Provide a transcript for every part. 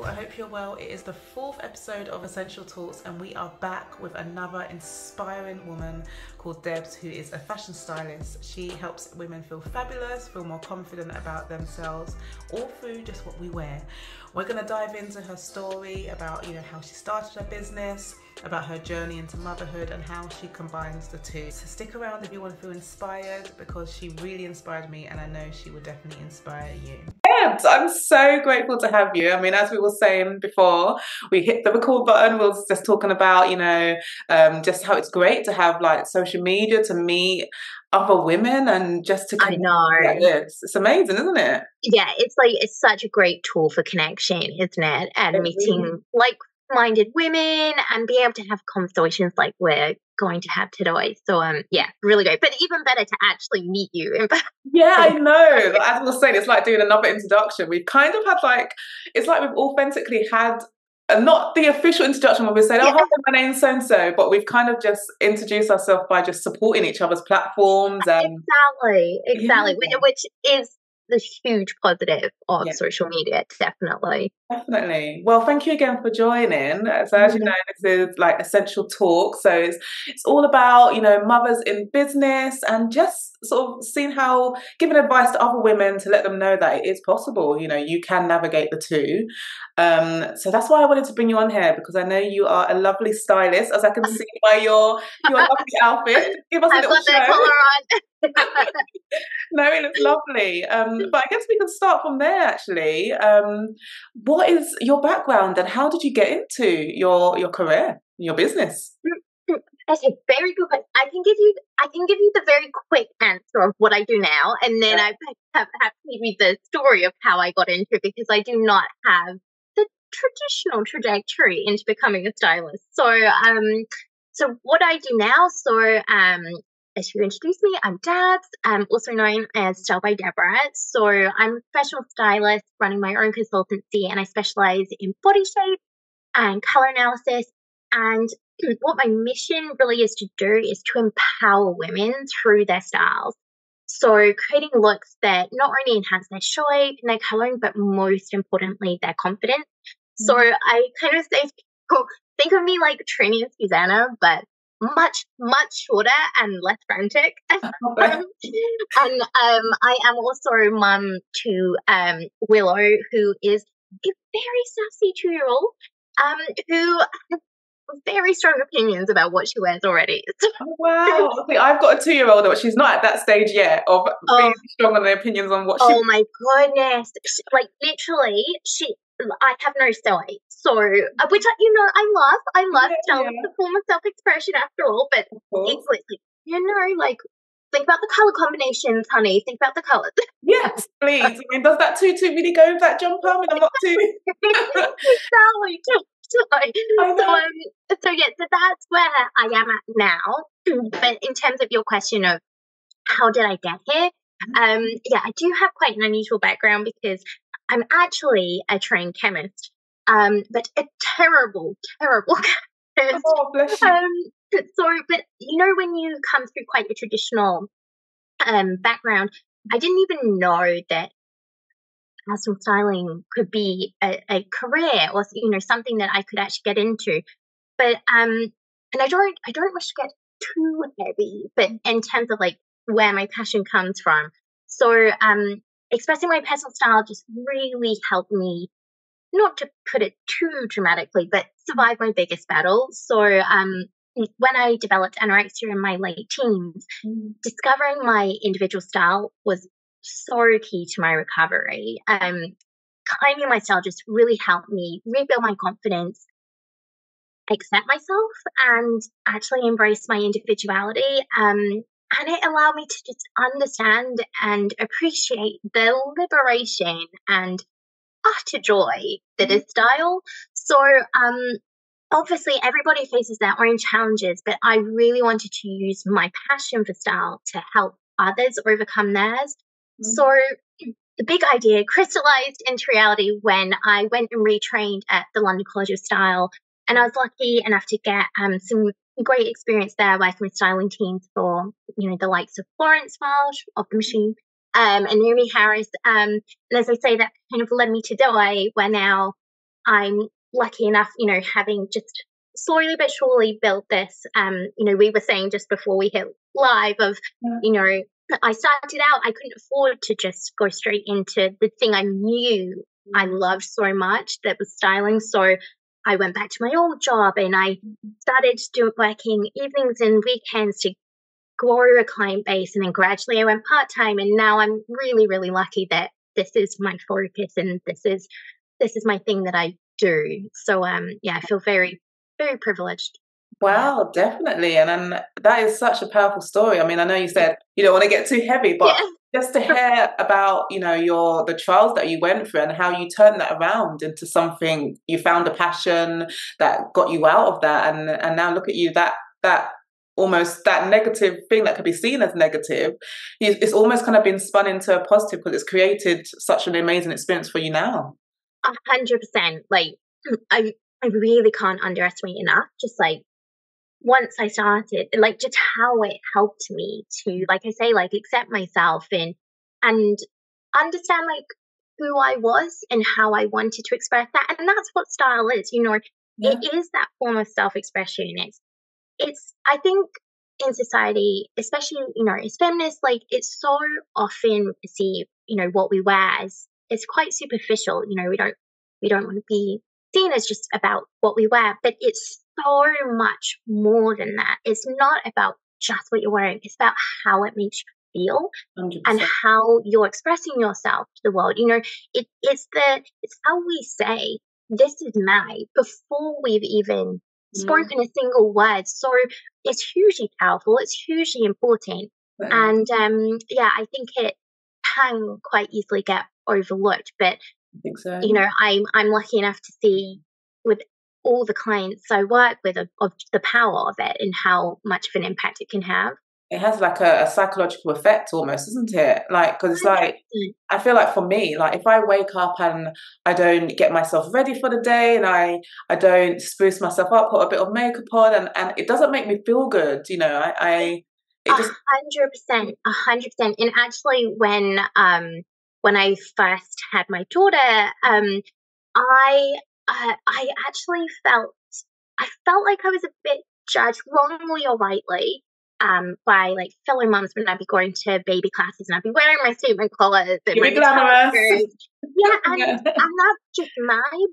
people, I hope you're well. It is the 4th episode of Essential Talks and we are back with another inspiring woman called Debs, who is a fashion stylist. She helps women feel fabulous, feel more confident about themselves, all through just what we wear. We're going to dive into her story about, how she started her business, about her journey into motherhood and how she combines the two. So stick around if you want to feel inspired, because she really inspired me and I know she will definitely inspire you. Debs, I'm so grateful to have you. I mean, as we were saying before, we hit the record button. We were just talking about, just how it's great to have like social media to meet other women and just to connect. I know. Like this. It's amazing, isn't it? Yeah, it's such a great tool for connection, isn't it? And meeting like-minded women and being able to have conversations like we're going to have today. So yeah, really great. But even better to actually meet you. Yeah, I know. As I was saying, it's like doing another introduction. We've kind of had it's like we've authentically had not the official introduction where we say, oh, hi, my name's so-and-so, but we've kind of just introduced ourselves by just supporting each other's platforms. And Exactly. Yeah. Which is the huge positive of social media, definitely. Definitely. Well, thank you again for joining. So as you know, this is like Essential Talk. So it's all about, mothers in business and just sort of seeing how, giving advice to other women to let them know that it is possible. You can navigate the two. So that's why I wanted to bring you on here, because I know you are a lovely stylist, as I can see by your lovely outfit. Give us a little show. Collar on. No, it looks lovely. But I guess we can start from there, actually. What is your background and how did you get into your career, your business? That's a very good question. I can give you the very quick answer of what I do now, and then I have to give you the story of how I got into it, because I do not have the traditional trajectory into becoming a stylist. So what I do now, as you introduced me, I'm Debs. I'm also known as Style by Deborah. So I'm a professional stylist running my own consultancy, and I specialize in body shape and color analysis. And what my mission really is to do is to empower women through their styles. So creating looks that not only enhance their shape and their coloring, but most importantly, their confidence. So I kind of say, think of me like Trini and Susanna, but much, much shorter and less frantic. And I am also mum to Willow, who is a very sassy 2-year-old who has very strong opinions about what she wears already. Oh, wow. See, I've got a 2-year-old, but she's not at that stage yet of being strong on the opinions on what she... Oh my goodness. Literally, I have no say. So, which, I love style. It's a form of self-expression after all, but equally, think about the color combinations, honey. Think about the colors. Yes, please. I mean, does that tutu really go with that jumper? I mean, I'm not too... Exactly. So that's where I am at now. But in terms of your question of how did I get here? I do have quite an unusual background, because I'm actually a trained chemist, but a terrible chemist. Oh, bless you. But when you come through quite a traditional background, I didn't even know that personal styling could be a career or something that I could actually get into. But and I don't wish to get too heavy, but in terms of where my passion comes from. So expressing my personal style just really helped me, not to put it too dramatically, but survive my biggest battles. So when I developed anorexia in my late teens, discovering my individual style was so key to my recovery. Claiming my style just really helped me rebuild my confidence, accept myself, and actually embrace my individuality. And it allowed me to just understand and appreciate the liberation and utter joy that is style. So obviously everybody faces their own challenges, but I really wanted to use my passion for style to help others overcome theirs. So the big idea crystallized into reality when I went and retrained at the London College of Style, and I was lucky enough to get some great experience there working with styling teams for the likes of Florence Welsh of The Machine and Naomi Harris. And as I say, that kind of led me to Dye, where now I'm lucky enough, having just slowly but surely built this. We were saying just before we hit live of, I started out, I couldn't afford to just go straight into the thing I knew I loved so much, that was styling. So I went back to my old job and I started working evenings and weekends to grow a client base. And then gradually I went part-time, and now I'm really, really lucky that this is my focus and this is my thing that I do. So I feel very, very privileged. Wow, definitely. And then that is such a powerful story. I mean, I know you said you don't want to get too heavy, but Yeah. just to hear about, the trials that you went through and how you turned that around into something, you found a passion that got you out of that, and now look at you, that almost that negative thing that could be seen as negative, it's almost kind of been spun into a positive because it's created such an amazing experience for you now. 100%. Like, I really can't underestimate enough, just like, once I started, like, just how it helped me to, like I say, like, accept myself and understand, like, who I was and how I wanted to express that. And that's what style is, Yeah. it is that form of self-expression. It's I think in society, especially, as feminists, like, it's so often perceived, what we wear as, it's quite superficial. We don't want to be seen as just about what we wear, but it's so much more than that. It's not about just what you're wearing. It's about how it makes you feel and 100%. how you're expressing yourself to the world. It's how we say, this is my, before we've even spoken a single word. So it's hugely powerful. It's hugely important. And I think it can quite easily get overlooked. But I think so. I'm lucky enough to see with all the clients I work with of the power of it and how much of an impact it can have. It has like a psychological effect almost, isn't it? Like, because it's like, I feel like for me, like if I wake up and I don't get myself ready for the day and I don't spruce myself up, put a bit of makeup on, and it doesn't make me feel good, it just 100%, 100%. And actually, when I first had my daughter, I actually felt like I was a bit judged, wrongly or rightly, by like fellow mums when I'd be going to baby classes and I'd be wearing my statement collars and my really glamorous. Yeah, and Yeah. and that's just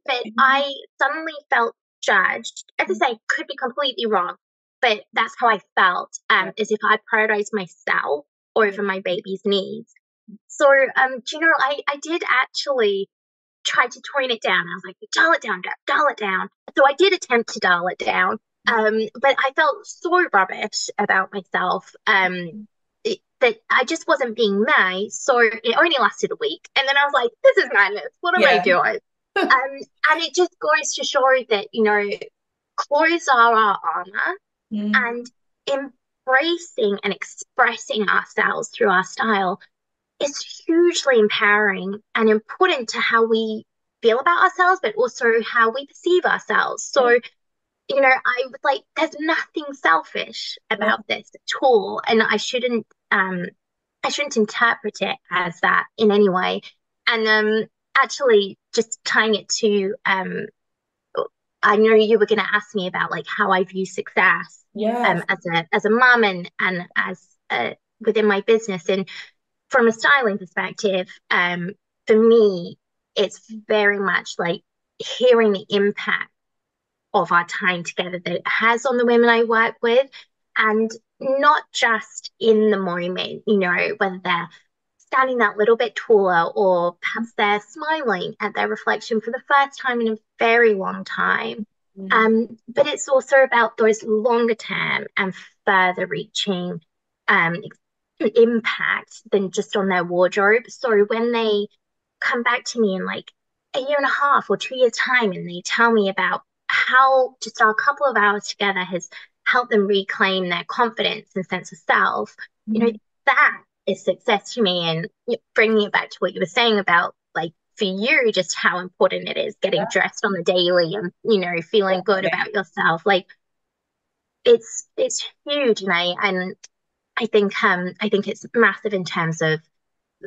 but I suddenly felt judged. As I say, could be completely wrong, but that's how I felt, as if I prioritized myself over my baby's needs. So, I did actually try to tone it down. I was like, dial it down, dial it down. So I did attempt to dial it down, but I felt so rubbish about myself. That I just wasn't being nice. So it only lasted a week. And then I was like, this is madness. What am I doing? And it just goes to show that, clothes are our armor, and embracing and expressing ourselves through our style is hugely empowering and important to how we feel about ourselves, but also how we perceive ourselves. So, I was like, there's nothing selfish about this at all. And I shouldn't interpret it as that in any way. And actually just tying it to I know you were going to ask me about like how I view success as a mom and as within my business. And from a styling perspective, for me, it's very much like hearing the impact of our time together that it has on the women I work with, and not just in the moment, whether they're standing that little bit taller or perhaps they're smiling at their reflection for the first time in a very long time. But it's also about those longer term and further reaching impact than just on their wardrobe. So when they come back to me in like a year and a half or 2 years' time and they tell me about how just our couple of hours together has helped them reclaim their confidence and sense of self, that is success to me. And bringing it back to what you were saying about like for you, just how important it is getting dressed on the daily and, feeling good about yourself. Like it's huge. And I think it's massive in terms of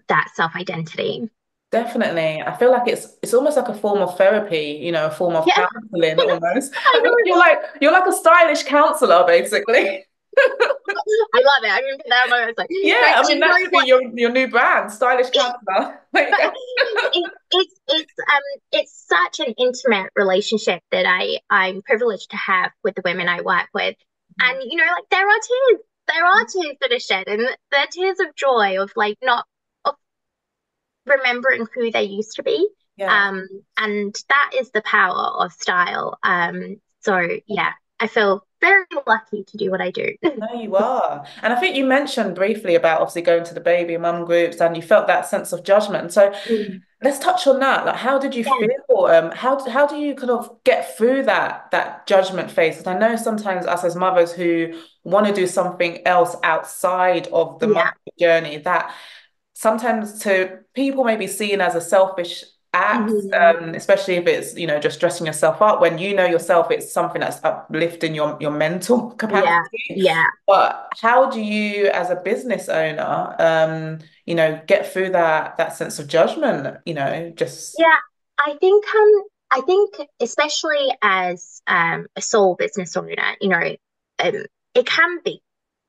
that self-identity. Definitely. I feel like it's almost like a form of therapy, a form of Yeah, counseling almost. I I think know. you're like a stylish counselor, basically. I love it. I remember that moment. I was like, no, Yeah, I do mean you that know should be what? your new brand, stylish counselor. There you go. It's such an intimate relationship that I'm privileged to have with the women I work with. Mhm. And like there are tears that are shed, and they're tears of joy of like not of remembering who they used to be. Yeah. Um, and that is the power of style. So yeah, I feel very lucky to do what I do. No, you are. And I think you mentioned briefly about obviously going to the baby mum groups and you felt that sense of judgment. So Mm. let's touch on that. Like, how did you Yeah, feel? How do you kind of get through that judgment phase? Because I know sometimes us as mothers who want to do something else outside of the yeah. motherhood journey, that sometimes to people may be seen as a selfish act, Mhm. especially if it's, just dressing yourself up when you know yourself it's something that's uplifting your mental Yeah, capacity. yeah. But how do you, as a business owner, get through that sense of judgment, just Yeah, I think especially as a sole business owner, it can be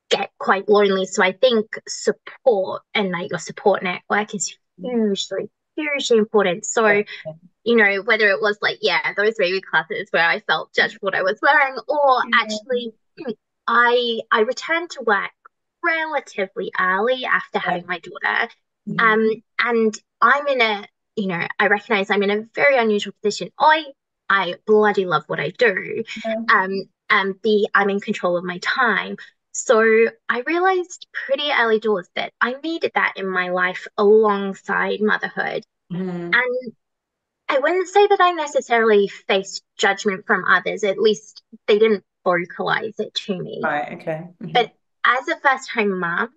get quite lonely. So I think support and like your support network is hugely important. So, whether it was like, yeah, those baby classes where I felt judged for what I was wearing, or actually I returned to work relatively early after yeah. having my daughter. Mhm. Um, and I'm in a, I recognize I'm in a very unusual position. I bloody love what I do. Yeah. Um, and B, I'm in control of my time. So I realized pretty early doors that I needed that in my life alongside motherhood. Mhm. And I wouldn't say that I necessarily faced judgment from others. At least they didn't vocalize it to me. Right, okay. But as a first time mom,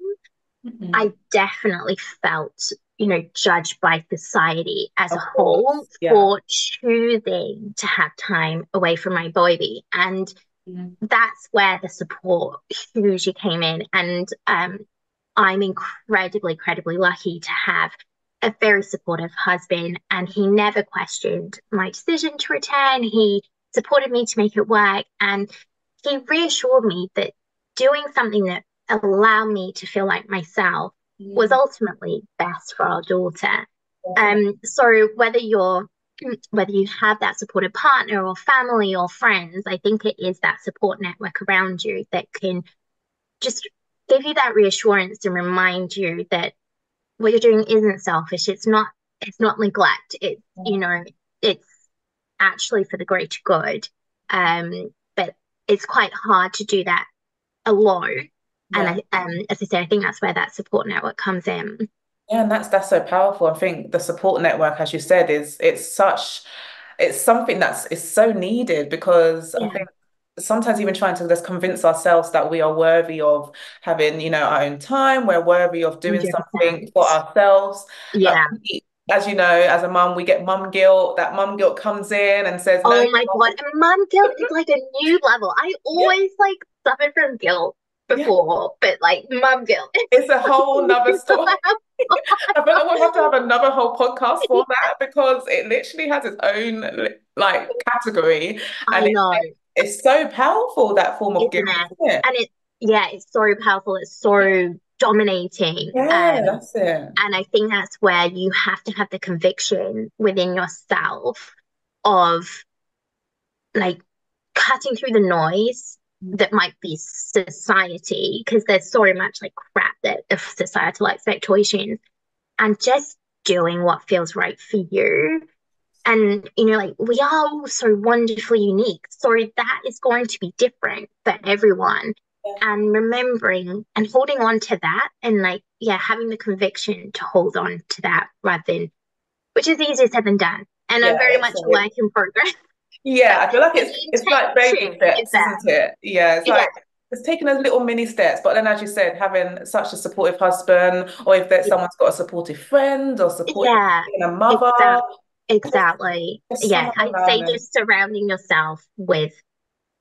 Mhm. I definitely felt, judged by society as a Of whole course. Yeah. for choosing to have time away from my baby. And Mhm. that's where the support hugely came in. And I'm incredibly lucky to have a very supportive husband, and he never questioned my decision to return. He supported me to make it work, and he reassured me that doing something that allowed me to feel like myself was Mhm. ultimately best for our daughter. Definitely. So whether you have that supportive partner or family or friends, I think it is that support network around you that can just give you that reassurance and remind you that what you're doing isn't selfish. It's not neglect. It's actually for the greater good. But it's quite hard to do that alone. And Yeah. as I say, I think that's where that support network comes in. Yeah, and that's so powerful. I think the support network, as you said, it's something it's so needed because I Yeah, think sometimes even trying to just convince ourselves that we are worthy of having, our own time, we're worthy of doing something 100%. for ourselves. Like Yeah. as you know, as a mum, we get mum guilt. That mum guilt comes in and says, no, Oh my God. And mom guilt is like a new level. I yeah, always like suffered from guilt yeah, before, but like mom guilt. it's a whole nother story. I feel like we'll have to have another whole podcast for that because it literally has its own like category, and I know, it's so powerful that form of guilt, isn't it? isn't it? And yeah, it's so powerful. It's so dominating. Yeah, that's it. And I think that's where you have to have the conviction within yourself of like cutting through the noise that might be society, because there's so much like crap that of societal expectations, and just doing what feels right for you. And like we are all so wonderfully unique, so that is going to be different for everyone. Yeah, And remembering and holding on to that, and like, yeah, having the conviction to hold on to that rather than, which is easier said than done, and I'm yeah, very much a work in progress. yeah. But I feel like the it's like baby intention is steps, there. isn't it? Yeah, it's Yeah, like it's taking a little mini steps, but then as you said, having such a supportive husband, or if there's someone's got a supportive friend or supportive yeah, being a mother, exactly. Exactly. just Yeah, someone I'd say around them. just surrounding yourself with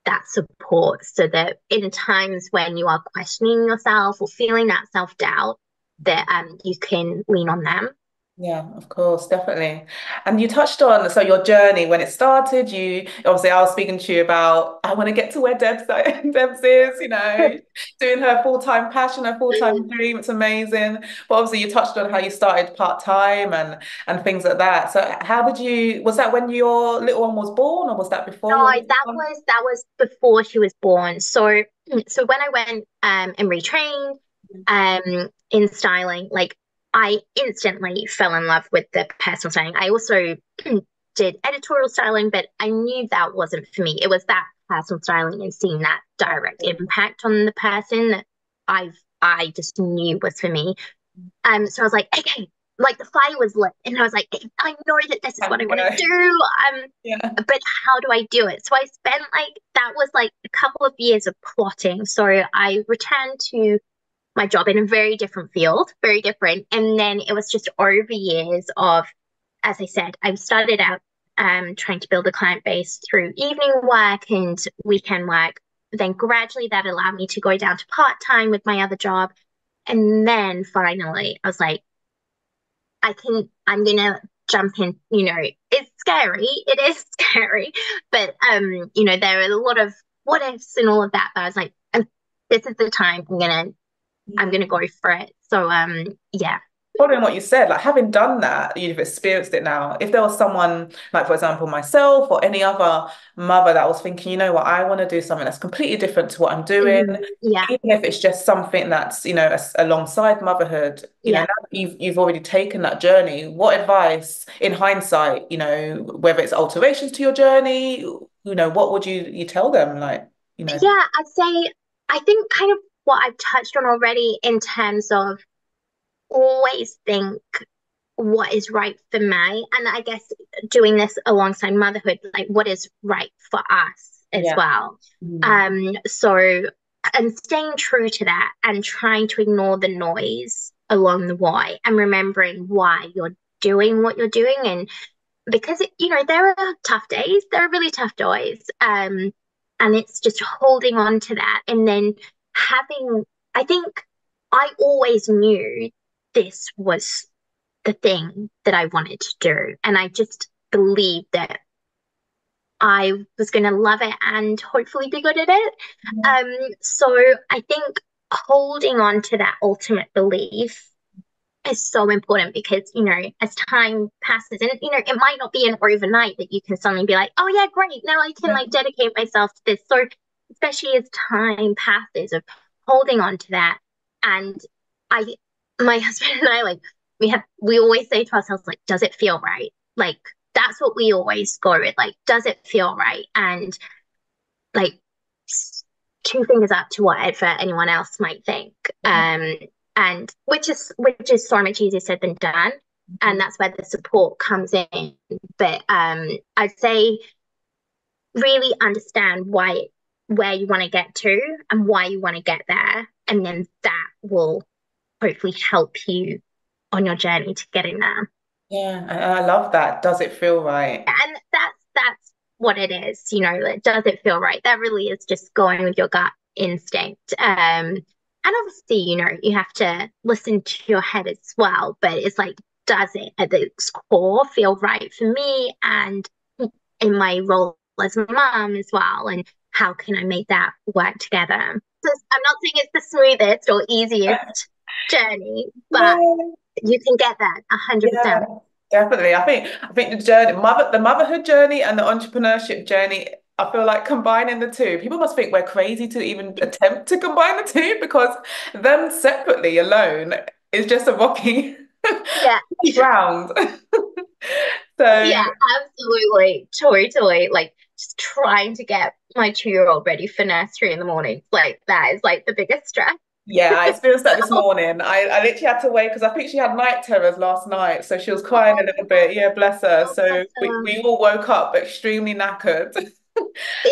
that support, so that in times when you are questioning yourself or feeling that self-doubt, that you can lean on them. Yeah, of course, definitely. And you touched on so your journey when it started. You obviously I was speaking to you about I want to get to where Debs is, doing her full-time passion, her full-time dream. It's amazing. But obviously you touched on how you started part-time and things like that. So how did you was that when your little one was born or was that before your No, little that one? was that was before she was born. So when I went and retrained in styling, like I instantly fell in love with the personal styling. I also did editorial styling, but I knew that wasn't for me. It was that personal styling and seeing that direct impact on the person that I just knew was for me. So I was like, okay, like the fire was lit, and I was like, I know that this is Time what to I want to go. do. Yeah. But how do I do it? So I spent like that was like a couple of years of plotting. So I returned to my job in a very different field, very different, and then it was just over years of, as I said, I started out trying to build a client base through evening work and weekend work. Then gradually that allowed me to go down to part time with my other job. And then finally, I was like, I'm gonna jump in, it's scary. It is scary. But there are a lot of what ifs and all of that. But I was like, this is the time I'm gonna go for it. So yeah. Following what you said, like having done that, you've experienced it now. If there was someone, like for example, myself or any other mother that was thinking, you know what, I want to do something that's completely different to what I'm doing, Yeah, even if it's just something that's, alongside motherhood, yeah. now that you've already taken that journey, what advice in hindsight, whether it's alterations to your journey, what would you tell them? Like, Yeah, I'd say I think kind of what I've touched on already in terms of always think what is right for me. And I guess doing this alongside motherhood, like what is right for us as yeah. well. Mm. So and staying true to that and trying to ignore the noise along the way and remembering why you're doing what you're doing. And because there are tough days, there are really tough days. And it's just holding on to that and then having I think I always knew this was the thing that I wanted to do. And I just believed that I was going to love it and hopefully be good at it. So I think holding on to that ultimate belief is so important because, as time passes, and, it might not be an overnight that you can suddenly be like, oh, yeah, great. Now I can Yeah. like dedicate myself to this. So, especially as time passes, of holding on to that. And I, my husband and I, like, we always say to ourselves, like, does it feel right? Like, that's what we always go with. Like, does it feel right? And like, two fingers up to whatever anyone else might think. And which is so much easier said than done. And that's where the support comes in. But I'd say really understand where you want to get to and why you want to get there. And then that will hopefully help you on your journey to getting there. Yeah, and I love that. Does it feel right? And that's what it is, like, does it feel right? That really is just going with your gut instinct. And obviously, you have to listen to your head as well, but it's like, does it at its core feel right for me and in my role as a mom as well? And how can I make that work together? So I'm not saying it's the smoothest or easiest journey, but No. you can get that Yeah, 100%. definitely. I think the journey, the motherhood journey and the entrepreneurship journey, I feel like combining the two, people must think we're crazy to even attempt to combine the two because them separately alone is just a rocky Yeah. ground. So Yeah, absolutely. Totally. Like just trying to get my 2-year-old ready for nursery in the morning. Like that is like the biggest stress. yeah, I experienced that this morning. I literally had to wait because I think she had night terrors last night. So she was crying a little bit. Yeah, bless her. Oh, So bless we all woke up extremely knackered.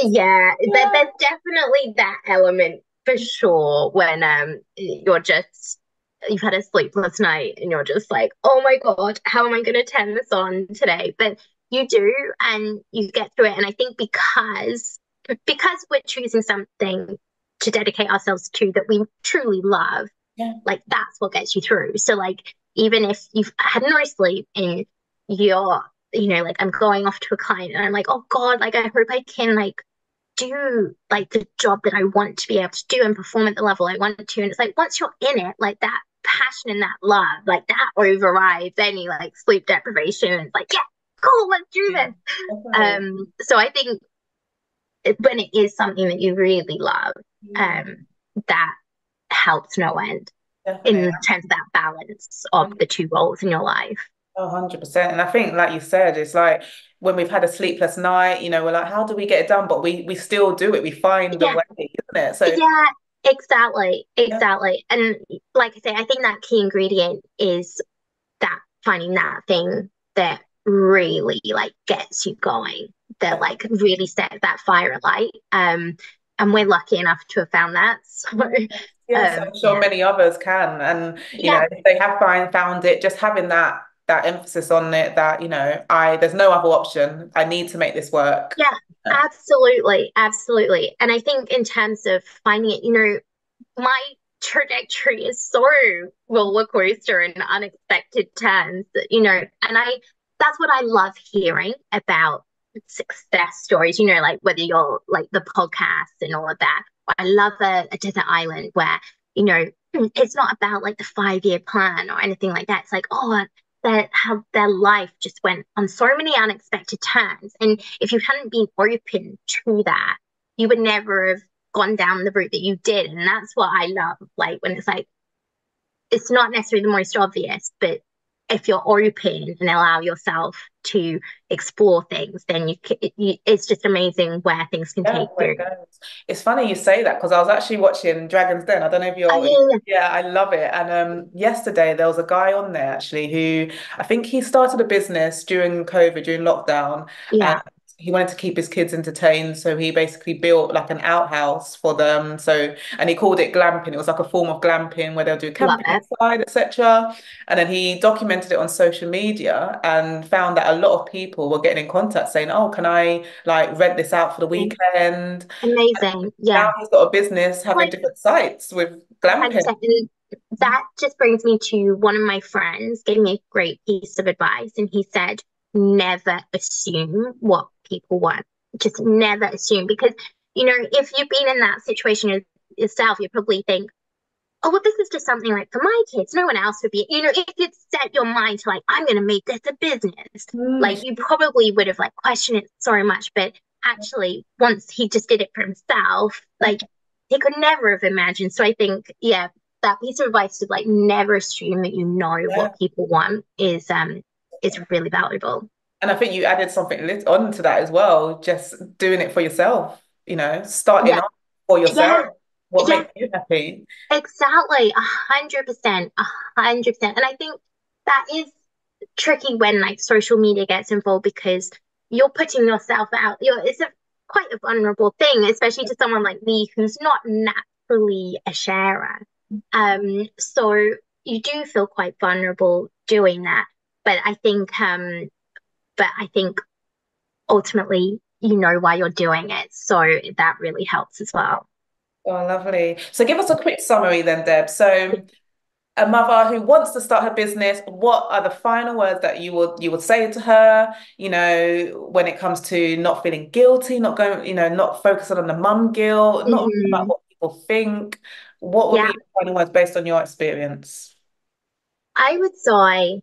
yeah, Yeah. there's definitely that element for sure when you've had a sleepless night and you're just like, oh my God, how am I gonna turn this on today? But you do and you get through it. And I think because we're choosing something to dedicate ourselves to that we truly love, Yeah. like that's what gets you through. So like even if you've had no sleep and you're, like I'm going off to a client and I'm like, oh God, like I hope I can like do like the job that I want to be able to do and perform at the level I want to. And it's like once you're in it, like that passion and that love, like that overrides any like sleep deprivation. And it's like, yeah, cool, let's do Yeah, this. definitely. So I think when it is something that you really love, Mm, that helps no end definitely. in terms of that balance of the two roles in your life. Oh, 100%. And I think, like you said, it's like when we've had a sleepless night, we're like, how do we get it done? But we still do it. We find the Yeah, way, isn't it? So, yeah, exactly, yeah, exactly. And like I say, I think that key ingredient is that finding that thing that really like gets you going, that like really sets that fire alight. And we're lucky enough to have found that. So, yes, I'm sure yeah, many others can. And, yeah, if they have found it, just having that emphasis on it that, there's no other option. I need to make this work. yeah, Yeah. absolutely, absolutely. And I think in terms of finding it, my trajectory is so roller coaster and unexpected turns, and that's what I love hearing about success stories, like whether you're like the podcast and all of that. I love a desert island where, you know, it's not about like the 5 year plan or anything like that. It's like, oh, that how their life just went on so many unexpected turns. And if you hadn't been open to that, you would never have gone down the route that you did. And that's what I love. Like when it's like, it's not necessarily the most obvious, but if you're open and allow yourself to explore things, then it's just amazing where things can Yeah, take where you. it goes. It's funny you say that because I was actually watching Dragon's Den. I don't know if Oh, you're, yeah, yeah, I love it. And yesterday there was a guy on there actually who I think he started a business during COVID, during lockdown, and yeah, he wanted to keep his kids entertained. So he basically built like an outhouse for them. So, and he called it glamping. It was like a form of glamping where they'll do love camping it. outside, etc. And then he documented it on social media and found that a lot of people were getting in contact saying, "Oh, can I like rent this out for the weekend?" Amazing. Yeah. Now he's got a business having Like different sites with glamping. 100%. And that just brings me to one of my friends gave me a great piece of advice. And he said, never assume what people want. Just never assume. Because, if you've been in that situation yourself, you probably think, oh, well, this is just something like for my kids. No one else would be, if you'd set your mind to like, I'm going to make this a business, Mm. like you probably would have like questioned it so much. But actually, once he just did it for himself, like he could never have imagined. So I think, yeah, that piece of advice to like never assume that you know Yeah. what people want is really valuable. And I think you added something on to that as well, just doing it for yourself, starting Yeah, off for yeah, yourself. What yeah, makes you happy? exactly. 100%, 100%. And I think that is tricky when like social media gets involved because you're putting yourself out. It's quite a vulnerable thing, especially to someone like me who's not naturally a sharer. So you do feel quite vulnerable doing that. But I think ultimately you know why you're doing it, so that really helps as well. Oh, lovely. So give us a quick summary then, Deb. So a mother who wants to start her business, what are the final words that you would say to her, when it comes to not feeling guilty, not going, not focusing on the mum guilt, not about Mhm. what people think. What would be Yeah, your final words based on your experience? I would say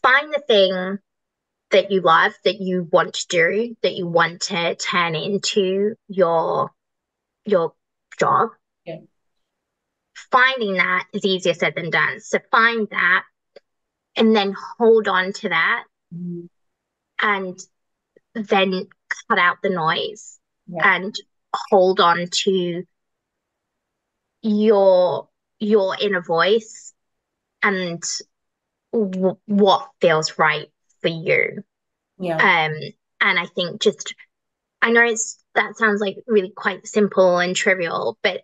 find the thing that you love, that you want to do, that you want to turn into your job. Yeah. Finding that is easier said than done. So find that and then hold on to that Mm. and then cut out the noise Yeah. and hold on to your inner voice and what feels right for you. Yeah. Um, and I think just I know that sounds like really quite simple and trivial, but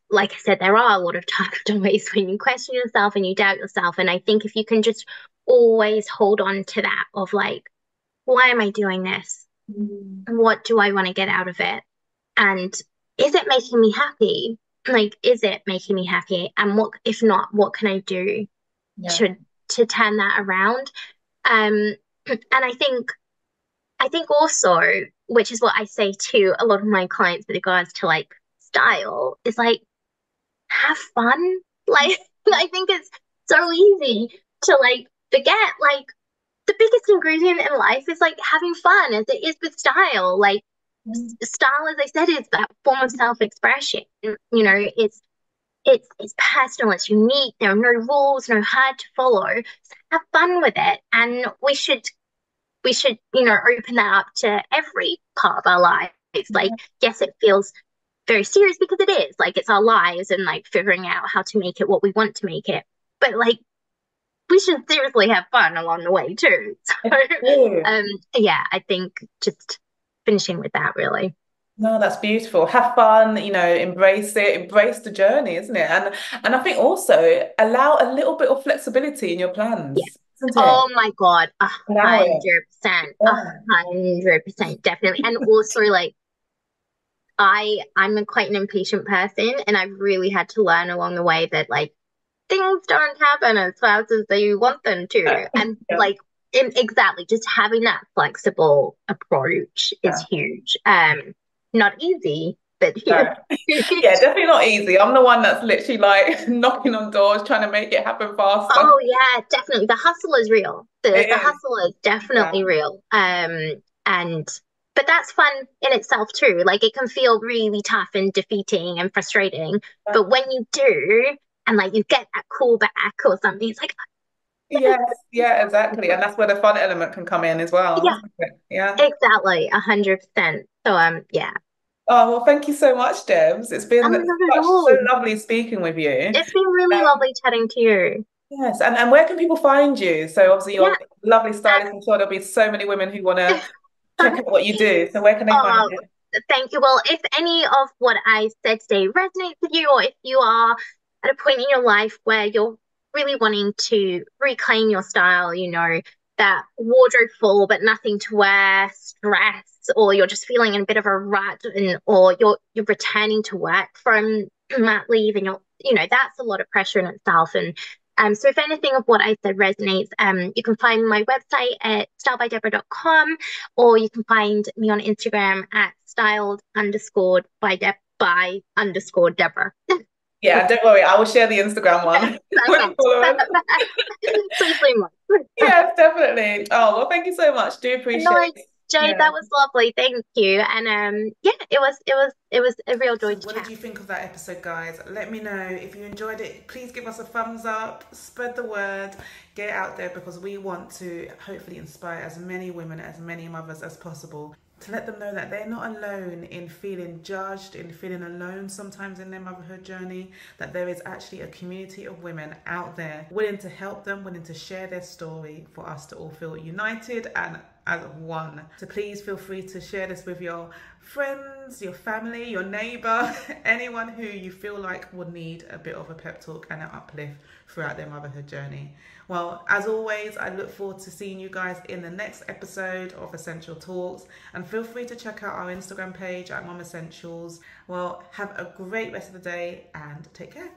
like I said, there are a lot of times when you question yourself and you doubt yourself. And I think if you can just always hold on to that of like, why am I doing this? Mm. What do I want to get out of it? And is it making me happy? Like, is it making me happy? And what, if not, what can I do Yeah. to turn that around. Um, and I think also, which is what I say to a lot of my clients with regards to like style, is like have fun. Like I think it's so easy to like forget like the biggest ingredient in life is like having fun as it is with style. Like style, as I said, is that form of self-expression. You know, it's personal, it's unique, there are no rules, no hard to follow. So have fun with it. And we should, you know, open that up to every part of our lives. Like, yes, it feels very serious because it is. Like it's our lives and like figuring out how to make it what we want to make it. But like we should seriously have fun along the way too. So True. yeah, I think just finishing with that really. No, that's beautiful. Have fun, embrace it, embrace the journey, isn't it? And I think also allow a little bit of flexibility in your Yeah. plans, isn't it? Oh my God, Allow it. 100%, a Yeah. 100%, definitely. And also like I'm quite an impatient person and I've really had to learn along the way that like things don't happen as fast as you want them to. And Yeah. like exactly, just having that flexible approach is Yeah. huge. Not easy, but huge. No. Yeah, definitely not easy. I'm the one that's literally like knocking on doors, trying to make it happen faster. Oh yeah, definitely. The hustle is real. The It is. hustle is Yeah. definitely real. And but that's fun in itself too. Like it can feel really tough and defeating and frustrating. But when you do and like you get that call back or something, it's like Yes, yeah, exactly. And that's where the fun element can come in as well, yeah, isn't it? Yeah. exactly, 100%. So yeah. Oh, well, thank you so much, Debs. It's been Oh, not at so all. lovely speaking with you. It's been really Um, lovely chatting to you. yes, and where can people find you? So obviously Yeah. you're a lovely stylist. I'm sure there'll be so many women who want to check out what you do. So where can they find Oh, it? thank you. Well, if any of what I said today resonates with you, or if you are at a point in your life where you're really wanting to reclaim your style, you know, that wardrobe full but nothing to wear, stress, or you're just feeling in a bit of a rut, and or you're returning to work from mat leave, and you know that's a lot of pressure in itself. And so if anything of what I said resonates, you can find my website at stylebydeborah.com, or you can find me on Instagram at styled underscore by underscore Deborah. Yeah, don't worry. I will share the Instagram one with the Perfect. followers. Please leave one. Yes, definitely. Oh, well, thank you so much. Do No, appreciate it. Jade, Yeah. that was lovely. Thank you. And yeah, it was a real joy So to what did chat. you think of that episode, guys? Let me know. If you enjoyed it, please give us a thumbs up, spread the word, get it out there, because we want to hopefully inspire as many women, as many mothers as possible, to let them know that they're not alone in feeling judged, in feeling alone sometimes in their motherhood journey, that there is actually a community of women out there willing to help them, willing to share their story for us to all feel united and as one. So please feel free to share this with your friends, your family, your neighbour, anyone who you feel like would need a bit of a pep talk and an uplift throughout their motherhood journey. Well, as always, I look forward to seeing you guys in the next episode of Essential Talks, and feel free to check out our Instagram page at Mom Essentials. Well, have a great rest of the day and take care.